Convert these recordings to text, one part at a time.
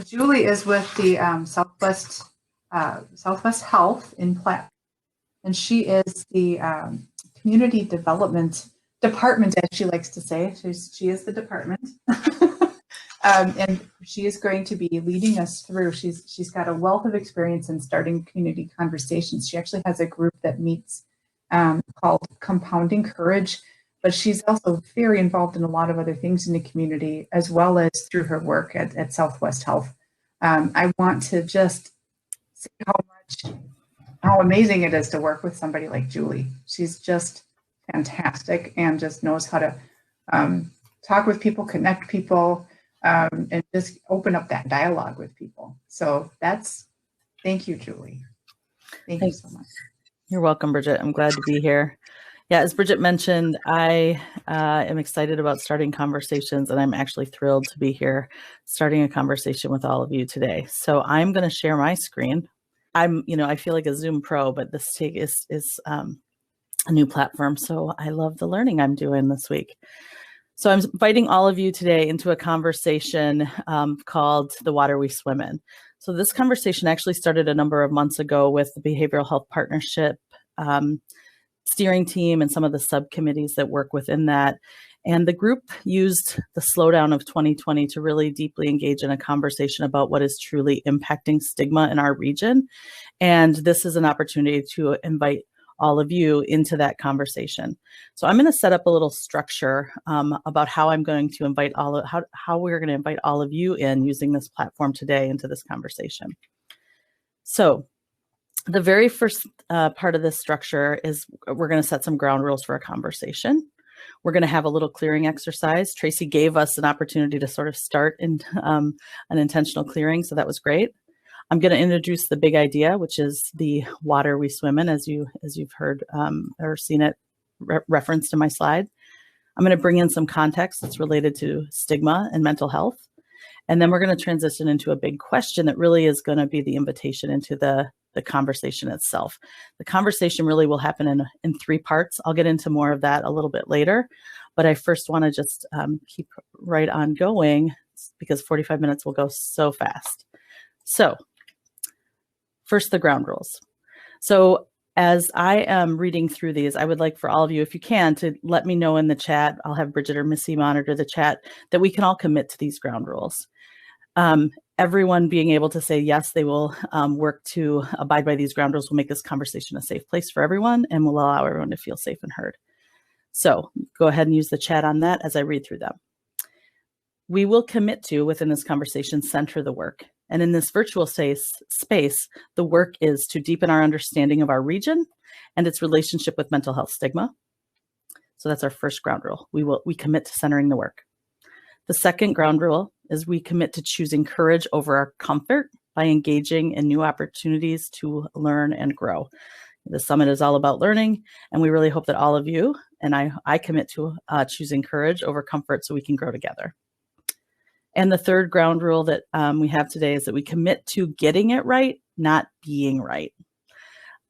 Julie is with the Southwest Health in Platteville, and she is the community development department, as she likes to say. She is the department, and she is going to be leading us through. She's got a wealth of experience in starting community conversations. She actually has a group that meets called Compounding Courage. But she's also very involved in a lot of other things in the community, as well as through her work at Southwest Health. I want to just say how amazing it is to work with somebody like Julie. She's just fantastic and just knows how to talk with people, connect people, and just open up that dialogue with people. So thank you, Julie. Thank you so much. You're welcome, Bridget. I'm glad to be here. Yeah, as Bridget mentioned, I am excited about starting conversations, and I'm actually thrilled to be here starting a conversation with all of you today. So I'm going to share my screen. I feel like a Zoom pro, but this is a new platform. So I love the learning I'm doing this week. So I'm inviting all of you today into a conversation called The Water We Swim In. So this conversation actually started a number of months ago with the Behavioral Health Partnership steering team and some of the subcommittees that work within that. And the group used the slowdown of 2020 to really deeply engage in a conversation about what is truly impacting stigma in our region. And this is an opportunity to invite all of you into that conversation. So I'm going to set up a little structure about how I'm going to invite how we're going to invite all of you in using this platform today into this conversation. So the very first part of this structure is we're going to set some ground rules for a conversation. We're going to have a little clearing exercise. Tracy gave us an opportunity to sort of start in an intentional clearing, so that was great. I'm going to introduce the big idea, which is the water we swim in, as you've heard or seen it referenced in my slide. I'm going to bring in some context that's related to stigma and mental health. And then we're going to transition into a big question that really is going to be the invitation into the conversation itself. The conversation really will happen in three parts. I'll get into more of that a little bit later, but I first want to just keep right on going because 45 minutes will go so fast. So first, the ground rules. So as I am reading through these, I would like for all of you, if you can, to let me know in the chat. I'll have Bridget or Missy monitor the chat, that we can all commit to these ground rules. Everyone being able to say, yes, they will work to abide by these ground rules will make this conversation a safe place for everyone and will allow everyone to feel safe and heard. So go ahead and use the chat on that as I read through them. We will commit to, within this conversation, center the work. And in this virtual space, the work is to deepen our understanding of our region and its relationship with mental health stigma. So that's our first ground rule. We commit to centering the work. The second ground rule is we commit to choosing courage over our comfort by engaging in new opportunities to learn and grow. The summit is all about learning, and we really hope that all of you and I commit to choosing courage over comfort so we can grow together. And the third ground rule that we have today is that we commit to getting it right, not being right.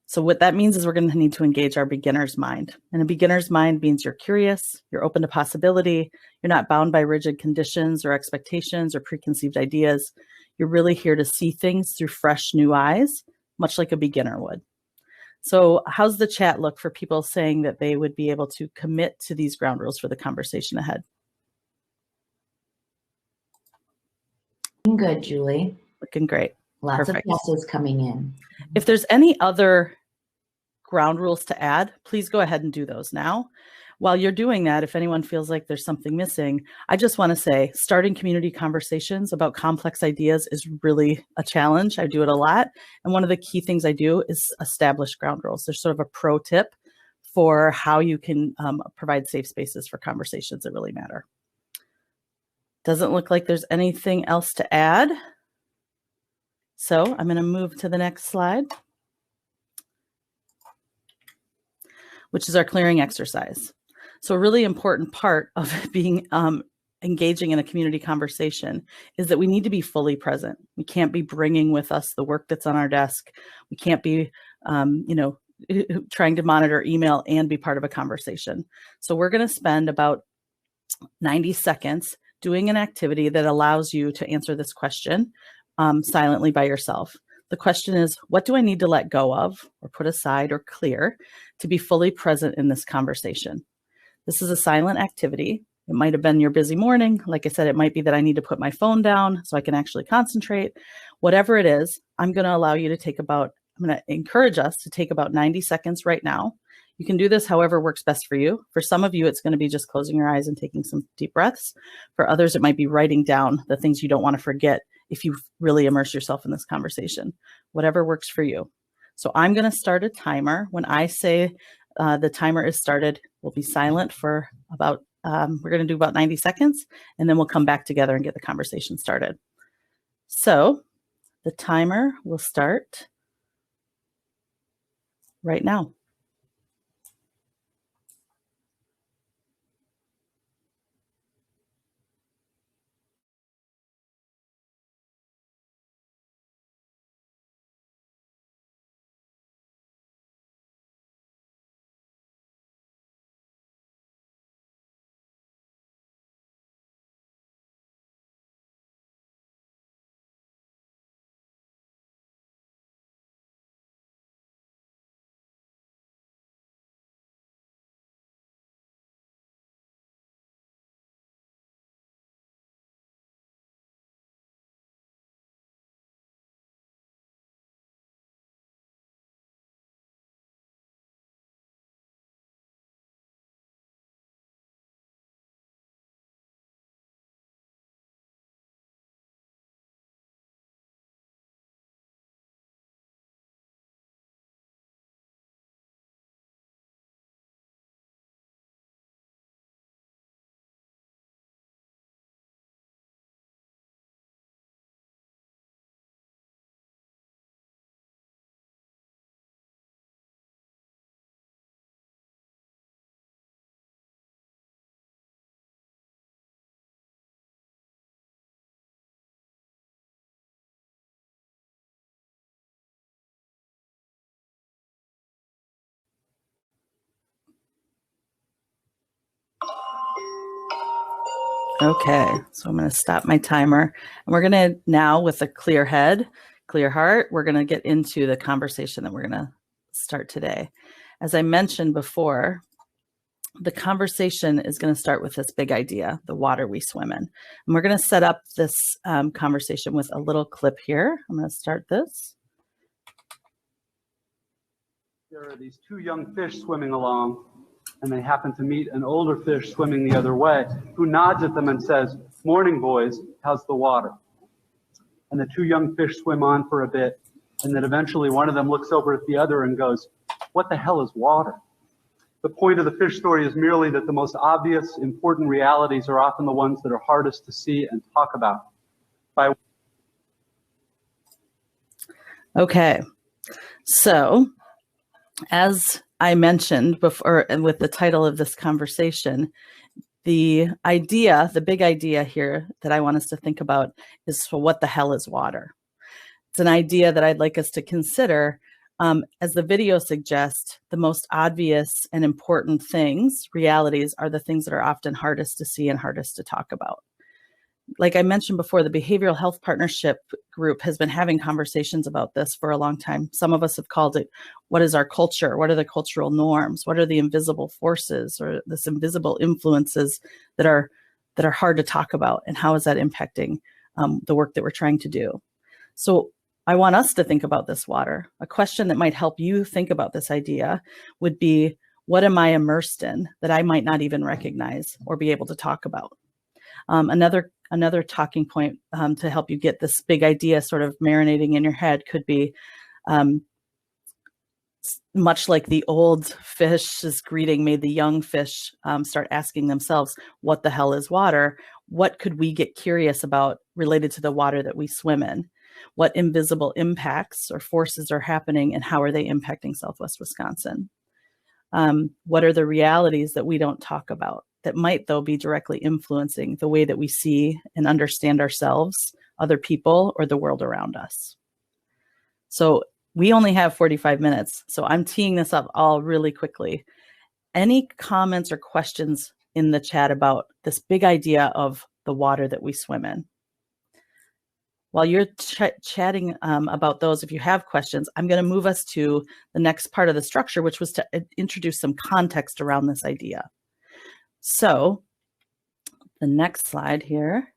So what that means is we're going to need to engage our beginner's mind. And a beginner's mind means you're curious, you're open to possibility, you're not bound by rigid conditions or expectations or preconceived ideas. You're really here to see things through fresh new eyes, much like a beginner would. So how's the chat look for people saying that they would be able to commit to these ground rules for the conversation ahead? Good, Julie. Looking great. Lots Perfect. of yeses coming in. If there's any other ground rules to add, please go ahead and do those now. While you're doing that, if anyone feels like there's something missing, I just want to say starting community conversations about complex ideas is really a challenge. I do it a lot. And one of the key things I do is establish ground rules. There's sort of a pro tip for how you can provide safe spaces for conversations that really matter. Doesn't look like there's anything else to add. So I'm going to move to the next slide, which is our clearing exercise. So a really important part of being engaging in a community conversation is that we need to be fully present. We can't be bringing with us the work that's on our desk. We can't be, trying to monitor email and be part of a conversation. So we're going to spend about 90 seconds doing an activity that allows you to answer this question silently by yourself. The question is, what do I need to let go of or put aside or clear to be fully present in this conversation? This is a silent activity. It might have been your busy morning. Like I said, it might be that I need to put my phone down so I can actually concentrate. Whatever it is, I'm going to allow you to take about, I'm going to encourage us to take about 90 seconds right now. You can do this however works best for you. For some of you, it's going to be just closing your eyes and taking some deep breaths. For others, it might be writing down the things you don't want to forget if you really immerse yourself in this conversation. Whatever works for you. So I'm going to start a timer. When I say the timer is started, we'll be silent for about, we're going to do about 90 seconds, and then we'll come back together and get the conversation started. So the timer will start right now. Okay, so I'm going to stop my timer, and we're going to now, with a clear head, clear heart, we're going to get into the conversation that we're going to start today. As I mentioned before, the conversation is going to start with this big idea, the water we swim in. And we're going to set up this conversation with a little clip here. I'm going to start this. There are these two young fish swimming along, and they happen to meet an older fish swimming the other way, who nods at them and says, "Morning, boys, how's the water?" And the two young fish swim on for a bit, and then eventually one of them looks over at the other and goes, "What the hell is water?" The point of the fish story is merely that the most obvious, important realities are often the ones that are hardest to see and talk about. Okay, so as I mentioned before, and with the title of this conversation, the idea, the big idea here that I want us to think about is, so what the hell is water? It's an idea that I'd like us to consider. As the video suggests, the most obvious and important things, realities, are the things that are often hardest to see and hardest to talk about. Like I mentioned before, the Behavioral Health Partnership Group has been having conversations about this for a long time. Some of us have called it, what is our culture? What are the cultural norms? What are the invisible forces or this invisible influences that are hard to talk about? And how is that impacting the work that we're trying to do? So I want us to think about this water. A question that might help you think about this idea would be, what am I immersed in that I might not even recognize or be able to talk about? Another talking point to help you get this big idea sort of marinating in your head could be, much like the old fish's greeting made the young fish start asking themselves, what the hell is water? What could we get curious about related to the water that we swim in? What invisible impacts or forces are happening, and how are they impacting Southwest Wisconsin? What are the realities that we don't talk about that might, though, be directly influencing the way that we see and understand ourselves, other people, or the world around us? So we only have 45 minutes, so I'm teeing this up all really quickly. Any comments or questions in the chat about this big idea of the water that we swim in. While you're chatting about those, if you have questions, I'm going to move us to the next part of the structure, which was to introduce some context around this idea. So the next slide here.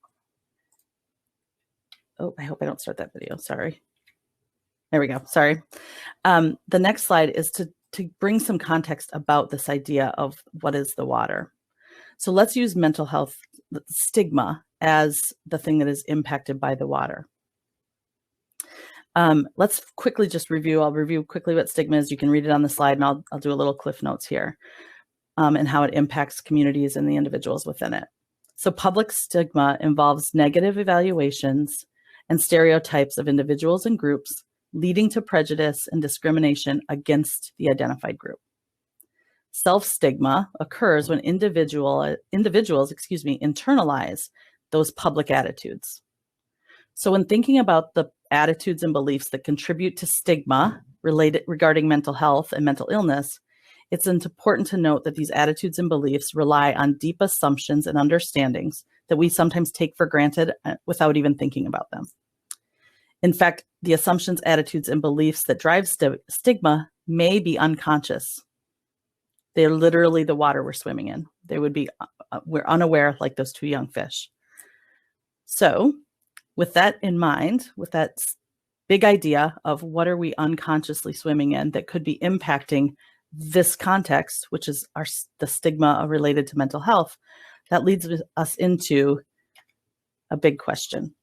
Oh, I hope I don't start that video. Sorry. There we go. Sorry. The next slide is to bring some context about this idea of what is the water. So let's use mental health stigma as the thing that is impacted by the water. Let's quickly just review. I'll review quickly what stigma is. You can read it on the slide, and I'll do a little cliff notes here, and how it impacts communities and the individuals within it. So public stigma involves negative evaluations and stereotypes of individuals and groups, leading to prejudice and discrimination against the identified group. Self-stigma occurs when individuals internalize those public attitudes. So when thinking about the attitudes and beliefs that contribute to stigma regarding mental health and mental illness, it's important to note that these attitudes and beliefs rely on deep assumptions and understandings that we sometimes take for granted without even thinking about them. In fact, the assumptions, attitudes, and beliefs that drive stigma may be unconscious. They're literally the water we're swimming in. They would be, we're unaware, like those two young fish. So with that in mind, with that big idea of what are we unconsciously swimming in that could be impacting this context, which is the stigma related to mental health, that leads us into a big question.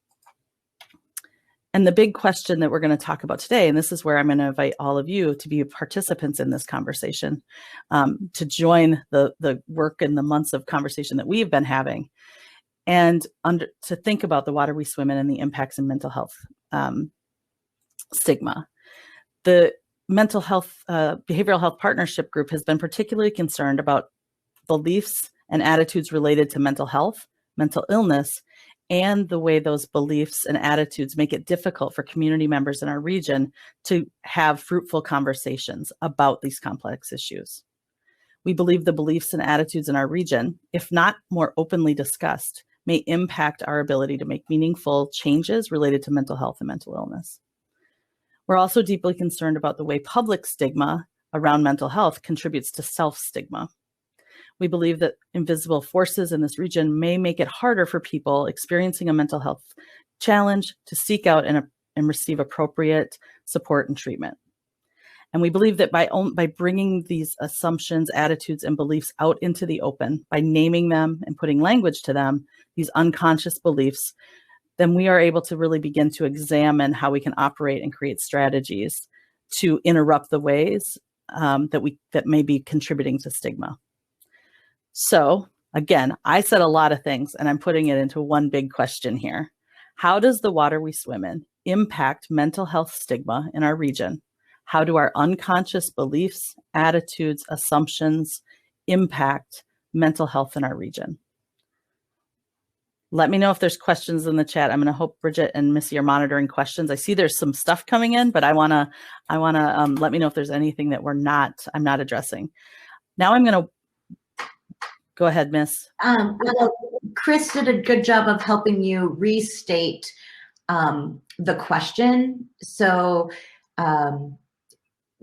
And the big question that we're going to talk about today, and this is where I'm going to invite all of you to be participants in this conversation, to join the work and the months of conversation that we've been having, and to think about the water we swim in and the impacts in mental health stigma. The Mental Health Behavioral Health Partnership Group has been particularly concerned about beliefs and attitudes related to mental health, mental illness, and the way those beliefs and attitudes make it difficult for community members in our region to have fruitful conversations about these complex issues. We believe the beliefs and attitudes in our region, if not more openly discussed, may impact our ability to make meaningful changes related to mental health and mental illness. We're also deeply concerned about the way public stigma around mental health contributes to self-stigma. We believe that invisible forces in this region may make it harder for people experiencing a mental health challenge to seek out and receive appropriate support and treatment. And we believe that by bringing these assumptions, attitudes, and beliefs out into the open, by naming them and putting language to them, these unconscious beliefs, then we are able to really begin to examine how we can operate and create strategies to interrupt the ways that may be contributing to stigma. So again, I said a lot of things, and I'm putting it into one big question here. How does the water we swim in impact mental health stigma in our region? How do our unconscious beliefs, attitudes, assumptions impact mental health in our region? Let me know if there's questions in the chat. I'm going to hope Bridget and Missy are monitoring questions. I see there's some stuff coming in, but I want to let me know if there's anything that I'm not addressing. Now I'm going to go ahead, Miss. Well, Chris did a good job of helping you restate the question. So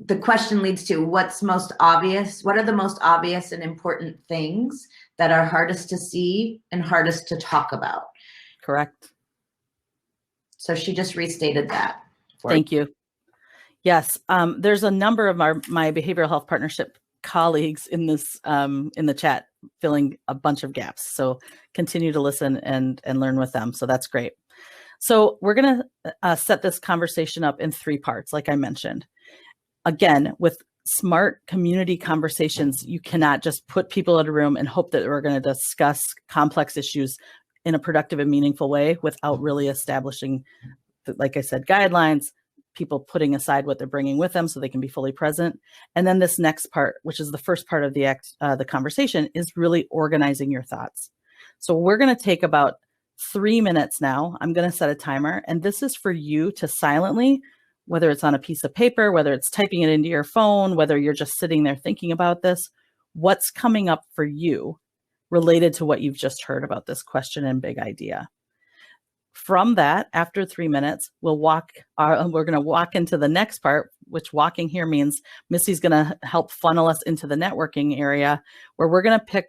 the question leads to what's most obvious? What are the most obvious and important things that are hardest to see and hardest to talk about? Correct. So she just restated that. Thank you. Yes, there's a number of my behavioral health partnership colleagues in this in the chat filling a bunch of gaps. So continue to listen and learn with them. So that's great. So we're going to set this conversation up in 3 parts, like I mentioned. Again, with smart community conversations, you cannot just put people in a room and hope that we're going to discuss complex issues in a productive and meaningful way without really establishing, like I said, guidelines, people putting aside what they're bringing with them so they can be fully present. And then this next part, which is the first part of the conversation, is really organizing your thoughts. So we're going to take about 3 minutes now. I'm going to set a timer, and this is for you to silently, whether it's on a piece of paper, whether it's typing it into your phone, whether you're just sitting there thinking about this, what's coming up for you related to what you've just heard about this question and big idea. From that, after 3 minutes, we're going to walk into the next part, which walking here means Missy's going to help funnel us into the networking area where we're going to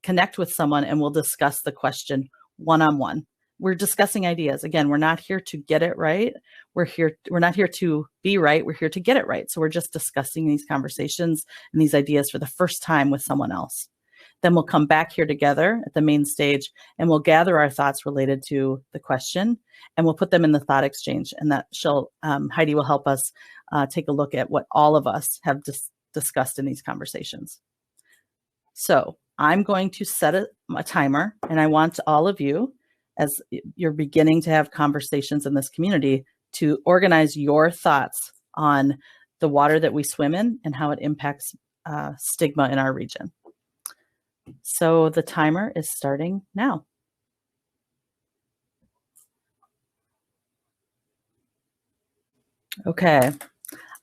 connect with someone and we'll discuss the question one-on-one. We're discussing ideas. Again, we're not here to get it right. We're not here to be right. We're here to get it right. So we're just discussing these conversations and these ideas for the first time with someone else. Then we'll come back here together at the main stage and we'll gather our thoughts related to the question and we'll put them in the thought exchange. And that Heidi will help us take a look at what all of us have discussed in these conversations. So I'm going to set a timer, and I want all of you, as you're beginning to have conversations in this community, to organize your thoughts on the water that we swim in and how it impacts stigma in our region. So the timer is starting now. Okay.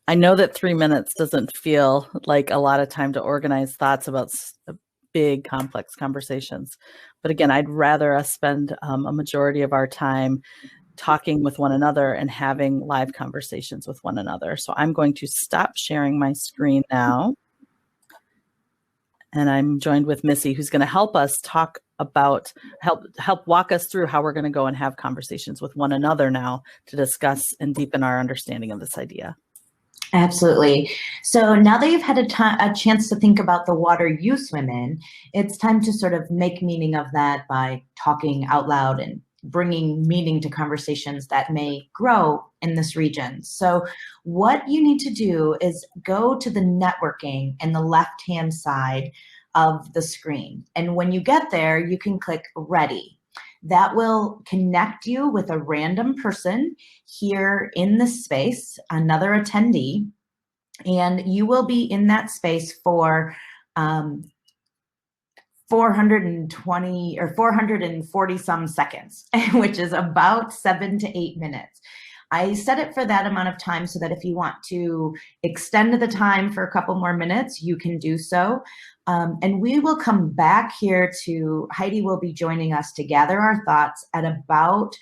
I know that 3 minutes doesn't feel like a lot of time to organize thoughts about big, complex conversations. But again, I'd rather us spend a majority of our time talking with one another and having live conversations with one another. So I'm going to stop sharing my screen now. And I'm joined with Missy, who's going to help us talk about, help walk us through how we're going to go and have conversations with one another now to discuss and deepen our understanding of this idea. Absolutely. So now that you've had a chance to think about the water you swim in, it's time to sort of make meaning of that by talking out loud and bringing meaning to conversations that may grow in this region. So what you need to do is go to the networking in the left-hand side of the screen. And when you get there, you can click Ready. That will connect you with a random person here in this space, another attendee, and you will be in that space for 420 or 440 some seconds, which is about 7 to 8 minutes. I set it for that amount of time so that if you want to extend the time for a couple more minutes, you can do so. And we will come back here to, Heidi will be joining us to gather our thoughts at about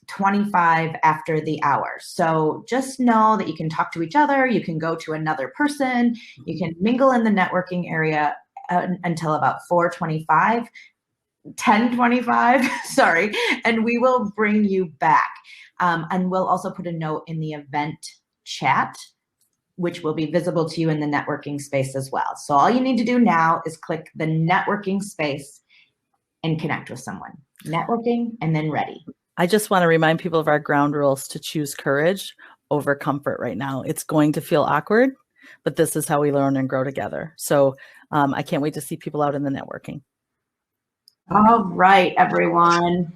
25 after the hour. So just know that you can talk to each other, you can go to another person, you can mingle in the networking area until about 4:25, 10:25, sorry, and we will bring you back. And we'll also put a note in the event chat, which will be visible to you in the networking space as well. So all you need to do now is click the networking space and connect with someone. Networking and then ready. I just want to remind people of our ground rules to choose courage over comfort right now. It's going to feel awkward, but this is how we learn and grow together. So I can't wait to see people out in the networking. All right, everyone.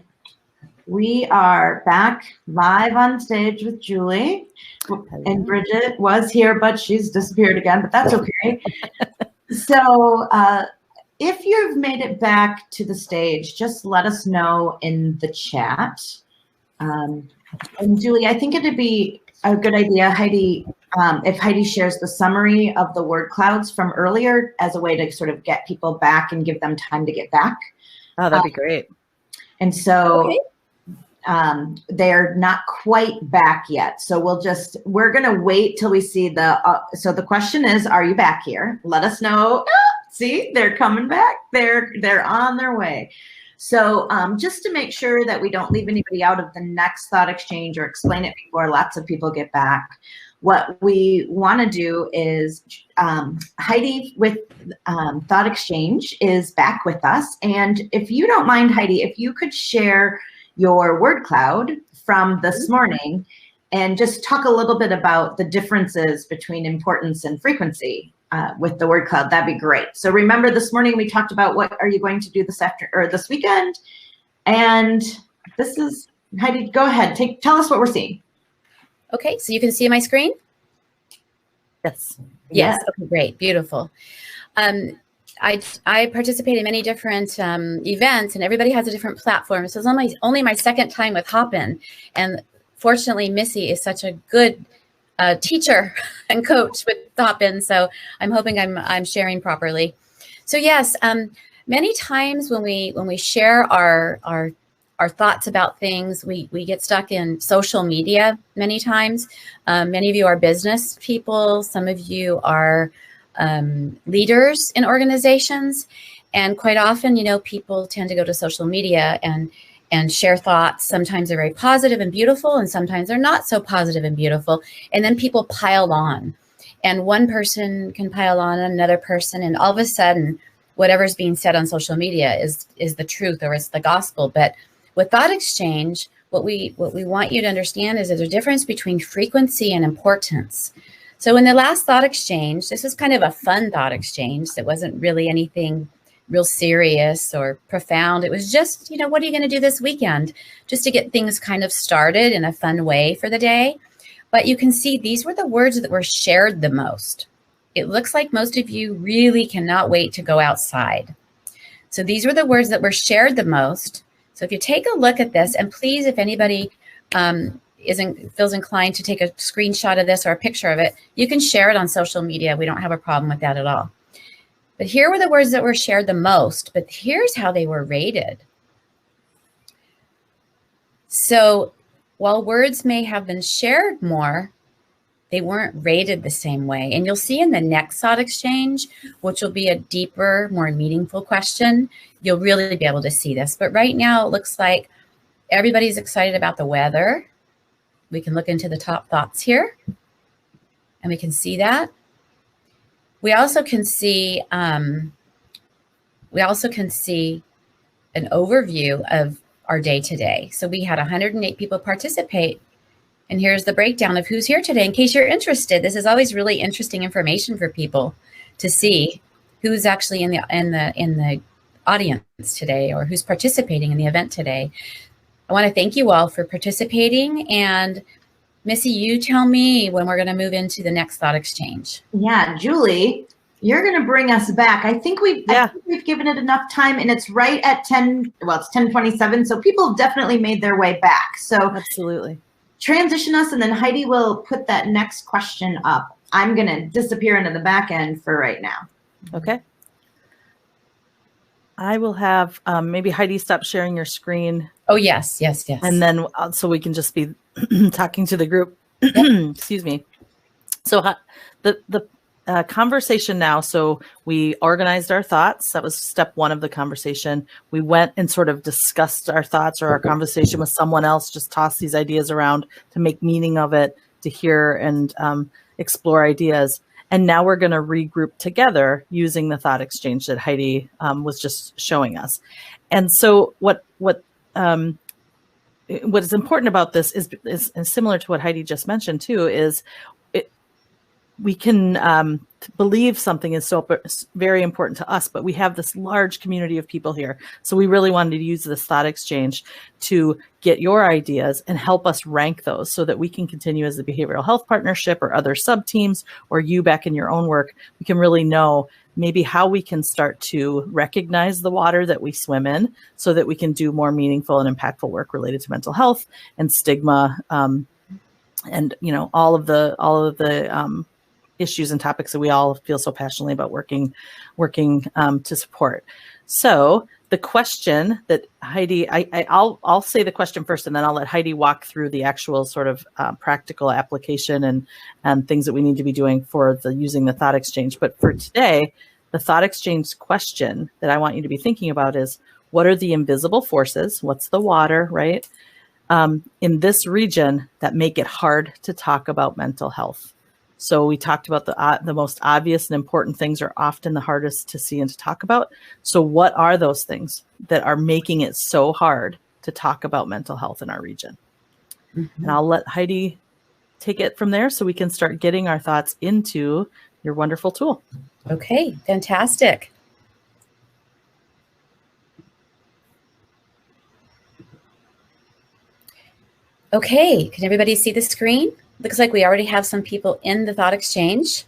We are back live on stage with Julie. And Bridget was here, but she's disappeared again, but that's okay. So if you've made it back to the stage, just let us know in the chat. And Julie, I think it'd be a good idea, Heidi, if Heidi shares the summary of the word clouds from earlier as a way to sort of get people back and give them time to get back. Oh, that'd be great. And so okay. They're not quite back yet. So we're going to wait till we see so the question is, are you back here? Let us know. See, they're coming back. They're on their way. So just to make sure that we don't leave anybody out of the next thought exchange or explain it before lots of people get back, what we want to do is Heidi with Thought Exchange is back with us. And if you don't mind, Heidi, if you could share your word cloud from this morning and just talk a little bit about the differences between importance and frequency with the word cloud, that'd be great. So remember this morning we talked about what are you going to do this weekend, and this is Heidi. Go ahead, tell us what we're seeing. Okay, so you can see my screen? Yes. Yes. Okay, great. Beautiful. I participate in many different events, and everybody has a different platform. So it's only my second time with Hopin, and fortunately, Missy is such a good teacher and coach with Hopin. So I'm hoping I'm sharing properly. So yes, many times when we share our thoughts about things, we get stuck in social media many times. Many of you are business people. Some of you are leaders in organizations. And quite often, people tend to go to social media and share thoughts. Sometimes they're very positive and beautiful, and sometimes they're not so positive and beautiful. And then people pile on. And one person can pile on another person, and all of a sudden, whatever's being said on social media is the truth, or it's the gospel. But with thought exchange, what we want you to understand is there's a difference between frequency and importance. So in the last thought exchange, this was kind of a fun thought exchange that wasn't really anything real serious or profound. It was just, what are you going to do this weekend? Just to get things kind of started in a fun way for the day. But you can see these were the words that were shared the most. It looks like most of you really cannot wait to go outside. So these were the words that were shared the most. So if you take a look at this, and please, if anybody feels inclined to take a screenshot of this or a picture of it, you can share it on social media. We don't have a problem with that at all. But here were the words that were shared the most, but here's how they were rated. So while words may have been shared more, they weren't rated the same way. And you'll see in the next thought exchange, which will be a deeper, more meaningful question, you'll really be able to see this. But right now, it looks like everybody's excited about the weather. We can look into the top thoughts here, and we can see that. We also can see an overview of our day today. So we had 108 people participate, and here's the breakdown of who's here today. In case you're interested, this is always really interesting information for people to see who's actually in the audience today, or who's participating in the event today. I want to thank you all for participating, and Missy, you tell me when we're going to move into the next thought exchange. Yeah, Julie, you're going to bring us back. I think we've given it enough time, and it's right at 10. Well, it's 10:27, so people have definitely made their way back. So absolutely, transition us, and then Heidi will put that next question up. I'm going to disappear into the back end for right now. Okay. I will have maybe Heidi stop sharing your screen. Oh, yes. And then so we can just be talking to the group. Excuse me. So the conversation now, so we organized our thoughts. That was step one of the conversation. We went and sort of discussed our thoughts or our conversation with someone else, just tossed these ideas around to make meaning of it, to hear and explore ideas. And now we're going to regroup together using the thought exchange that Heidi was just showing us. And so what is important about this is similar to what Heidi just mentioned too, is we can believe something is so very important to us, but we have this large community of people here. So we really wanted to use this thought exchange to get your ideas and help us rank those so that we can continue as a behavioral health partnership or other sub-teams, or you back in your own work. We can really know maybe how we can start to recognize the water that we swim in so that we can do more meaningful and impactful work related to mental health and stigma, and all of the issues and topics that we all feel so passionately about working to support. So the question that Heidi, I'll say the question first, and then I'll let Heidi walk through the actual sort of practical application and things that we need to be doing for using the thought exchange. But for today, the thought exchange question that I want you to be thinking about is, what are the invisible forces? What's the water, right? In this region that make it hard to talk about mental health. So we talked about the most obvious and important things are often the hardest to see and to talk about. So what are those things that are making it so hard to talk about mental health in our region? Mm-hmm. And I'll let Heidi take it from there so we can start getting our thoughts into your wonderful tool. Okay, fantastic. Okay, can everybody see the screen? Looks like we already have some people in the thought exchange.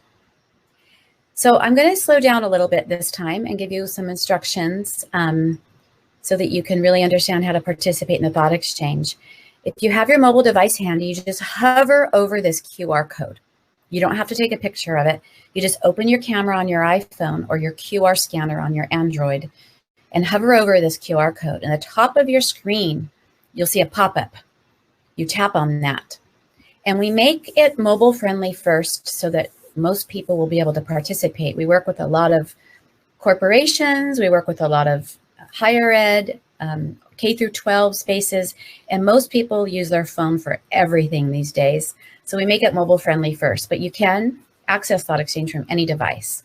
So I'm going to slow down a little bit this time and give you some instructions so that you can really understand how to participate in the thought exchange. If you have your mobile device handy, you just hover over this QR code. You don't have to take a picture of it. You just open your camera on your iPhone or your QR scanner on your Android and hover over this QR code. And at the top of your screen, you'll see a pop-up. You tap on that. And we make it mobile friendly first so that most people will be able to participate. We work with a lot of corporations. We work with a lot of higher ed, K through 12 spaces, and most people use their phone for everything these days. So we make it mobile friendly first, but you can access Thought Exchange from any device.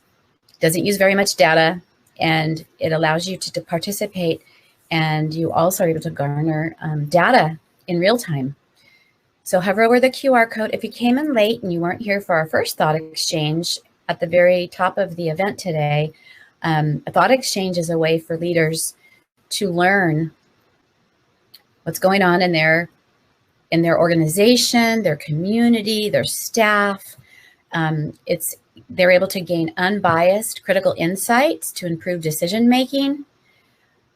It doesn't use very much data, and it allows you to participate, and you also are able to garner data in real time. So hover over the QR code. If you came in late and you weren't here for our first Thought Exchange at the very top of the event today, a Thought Exchange is a way for leaders to learn what's going on in their organization, their community, their staff. They're able to gain unbiased critical insights to improve decision making.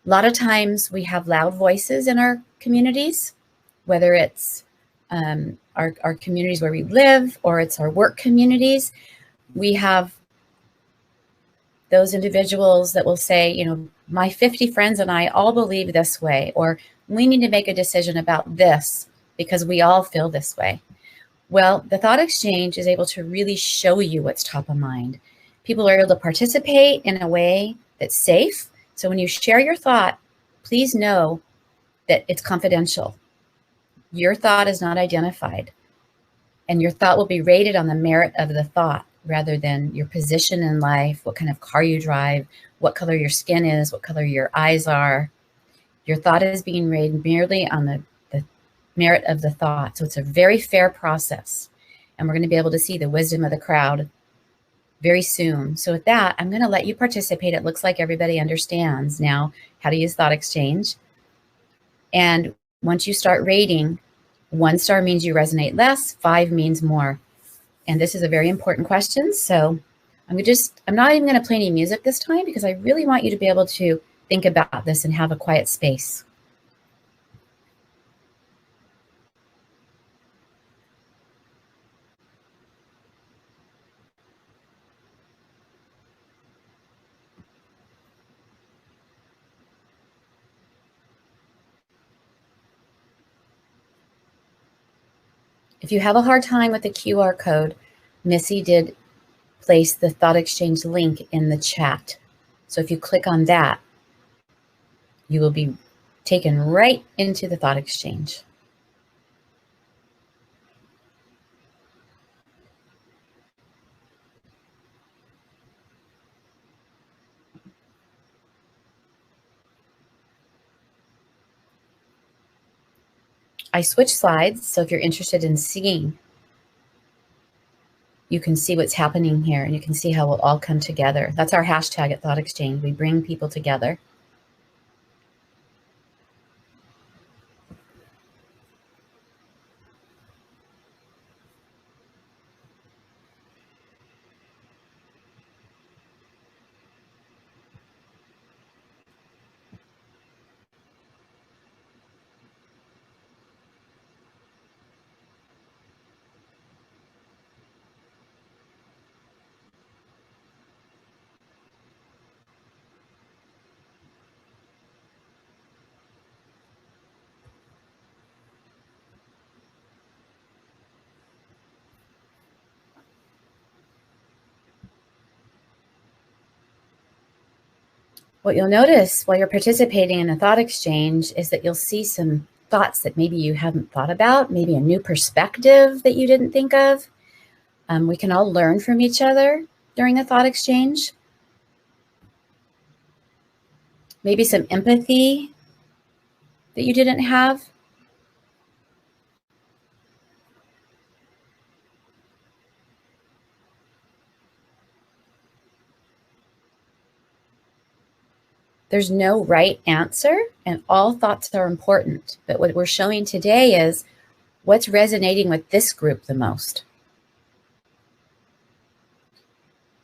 A lot of times we have loud voices in our communities, whether it's our communities where we live or it's our work communities. We have those individuals that will say, you know, my 50 friends and I all believe this way, or we need to make a decision about this because we all feel this way. Well, the Thought Exchange is able to really show you what's top of mind. People are able to participate in a way that's safe. So when you share your thought, please know that it's confidential. Your thought is not identified, and your thought will be rated on the merit of the thought rather than your position in life, what kind of car you drive, what color your skin is, what color your eyes are. Your thought is being rated merely on the merit of the thought. So it's a very fair process, and we're going to be able to see the wisdom of the crowd very soon. So with that, I'm going to let you participate. It looks like everybody understands now how to use Thought Exchange. And once you start rating, 1 star means you resonate less, 5 means more. And this is a very important question. So I'm not even going to play any music this time because I really want you to be able to think about this and have a quiet space. If you have a hard time with the QR code, Missy did place the Thought Exchange link in the chat. So if you click on that, you will be taken right into the Thought Exchange. I switch slides, so if you're interested in seeing, you can see what's happening here, and you can see how we'll all come together. That's our hashtag at Thought Exchange. We bring people together. What you'll notice while you're participating in a Thought Exchange is that you'll see some thoughts that maybe you haven't thought about, maybe a new perspective that you didn't think of. We can all learn from each other during the Thought Exchange. Maybe some empathy that you didn't have. There's no right answer, and all thoughts are important. But what we're showing today is what's resonating with this group the most.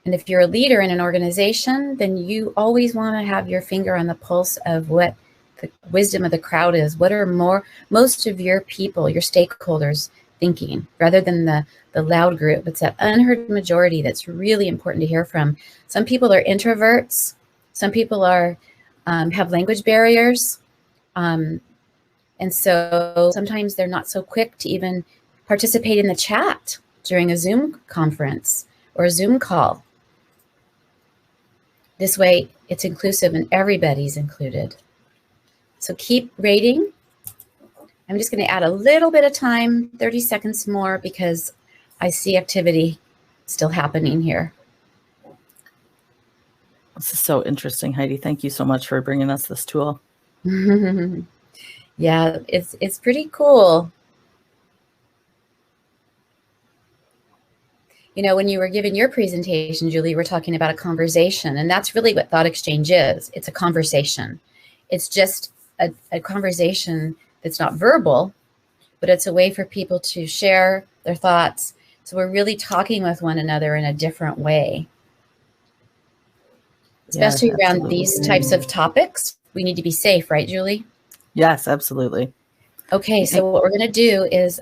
And if you're a leader in an organization, then you always want to have your finger on the pulse of what the wisdom of the crowd is. What are most of your people, your stakeholders, thinking rather than the loud group. It's that unheard majority that's really important to hear from. Some people are introverts. Some people are have language barriers. And so sometimes they're not so quick to even participate in the chat during a Zoom conference or a Zoom call. This way it's inclusive and everybody's included. So keep rating. I'm just going to add a little bit of time, 30 seconds more, because I see activity still happening here. This is so interesting, Heidi. Thank you so much for bringing us this tool. Yeah, it's pretty cool. You know, when you were giving your presentation, Julie, you were talking about a conversation, and that's really what Thought Exchange is. It's a conversation. It's just a conversation that's not verbal, but it's a way for people to share their thoughts. So we're really talking with one another in a different way. Especially around these types of topics, we need to be safe, right, Julie? Yes, absolutely. Okay, so what we're going to do is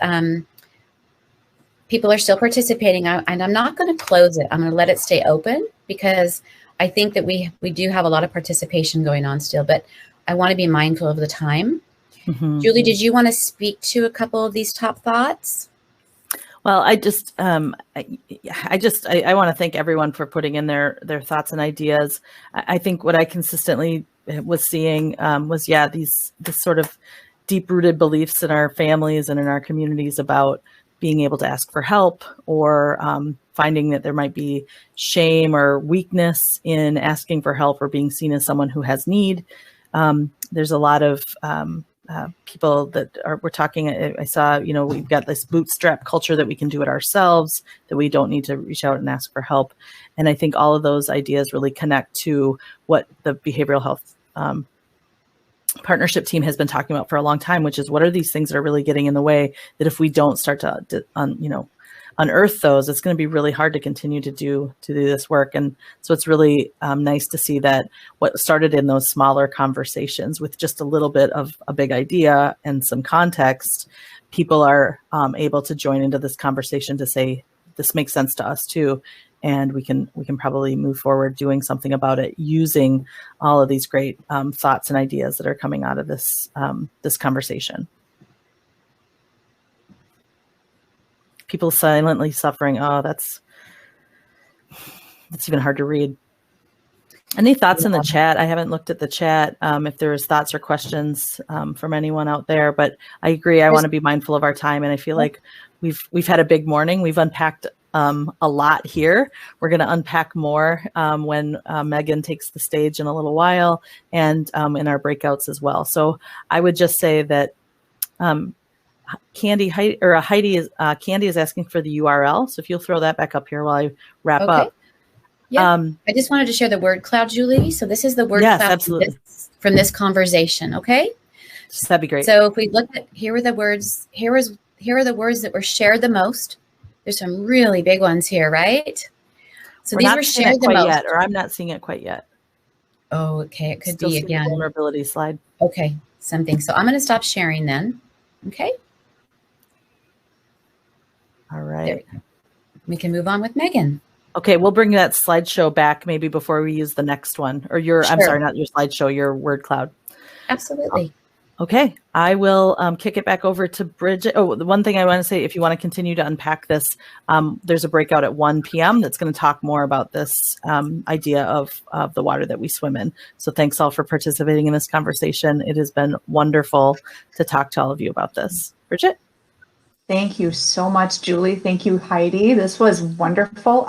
people are still participating, and I'm not going to close it. I'm going to let it stay open because I think that we do have a lot of participation going on still, but I want to be mindful of the time. Mm-hmm. Julie, did you want to speak to a couple of these top thoughts? Well, I want to thank everyone for putting in their thoughts and ideas. I think what I consistently was seeing was this sort of deep-rooted beliefs in our families and in our communities about being able to ask for help, or finding that there might be shame or weakness in asking for help or being seen as someone who has need. There's a lot of people that we're talking, I saw, we've got this bootstrap culture that we can do it ourselves, that we don't need to reach out and ask for help. And I think all of those ideas really connect to what the behavioral health partnership team has been talking about for a long time, which is what are these things that are really getting in the way, that if we don't start to unearth those, it's going to be really hard to continue to do this work. And so it's really nice to see that what started in those smaller conversations with just a little bit of a big idea and some context, people are able to join into this conversation to say, this makes sense to us too. And we can probably move forward doing something about it using all of these great thoughts and ideas that are coming out of this conversation. People silently suffering. Oh, that's even hard to read. Any thoughts in the chat? I haven't looked at the chat if there's thoughts or questions from anyone out there, but I agree. I want to be mindful of our time, and I feel like we've had a big morning. We've unpacked a lot here. We're going to unpack more when Megan takes the stage in a little while, and in our breakouts as well. So I would just say that Candy is asking for the URL. So if you'll throw that back up here while I wrap up. Yeah, I just wanted to share the word cloud, Julie. So this is the word cloud absolutely. From this conversation. Okay. That'd be great. So if we look at, here are the words that were shared the most. There's some really big ones here, right? So these were shared the most. Yet, or I'm not seeing it quite yet. Oh, okay. It could Still be again. The vulnerability slide. Okay, something. So I'm going to stop sharing then. Okay. All right. We can move on with Megan. Okay, we'll bring that slideshow back maybe before we use the next one, or I'm sorry, not your slideshow, your word cloud. Absolutely. Okay, I will kick it back over to Bridget. Oh, the one thing I want to say, if you want to continue to unpack this, there's a breakout at 1 p.m. that's going to talk more about this idea of the water that we swim in. So thanks all for participating in this conversation. It has been wonderful to talk to all of you about this. Bridget? Thank you so much, Julie. Thank you, Heidi. This was wonderful.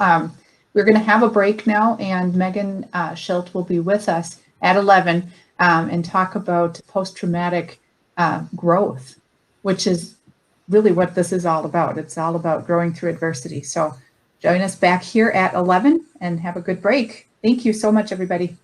We're going to have a break now, and Megan Schilt will be with us at 11 and talk about post-traumatic growth, which is really what this is all about. It's all about growing through adversity. So join us back here at 11 and have a good break. Thank you so much, everybody.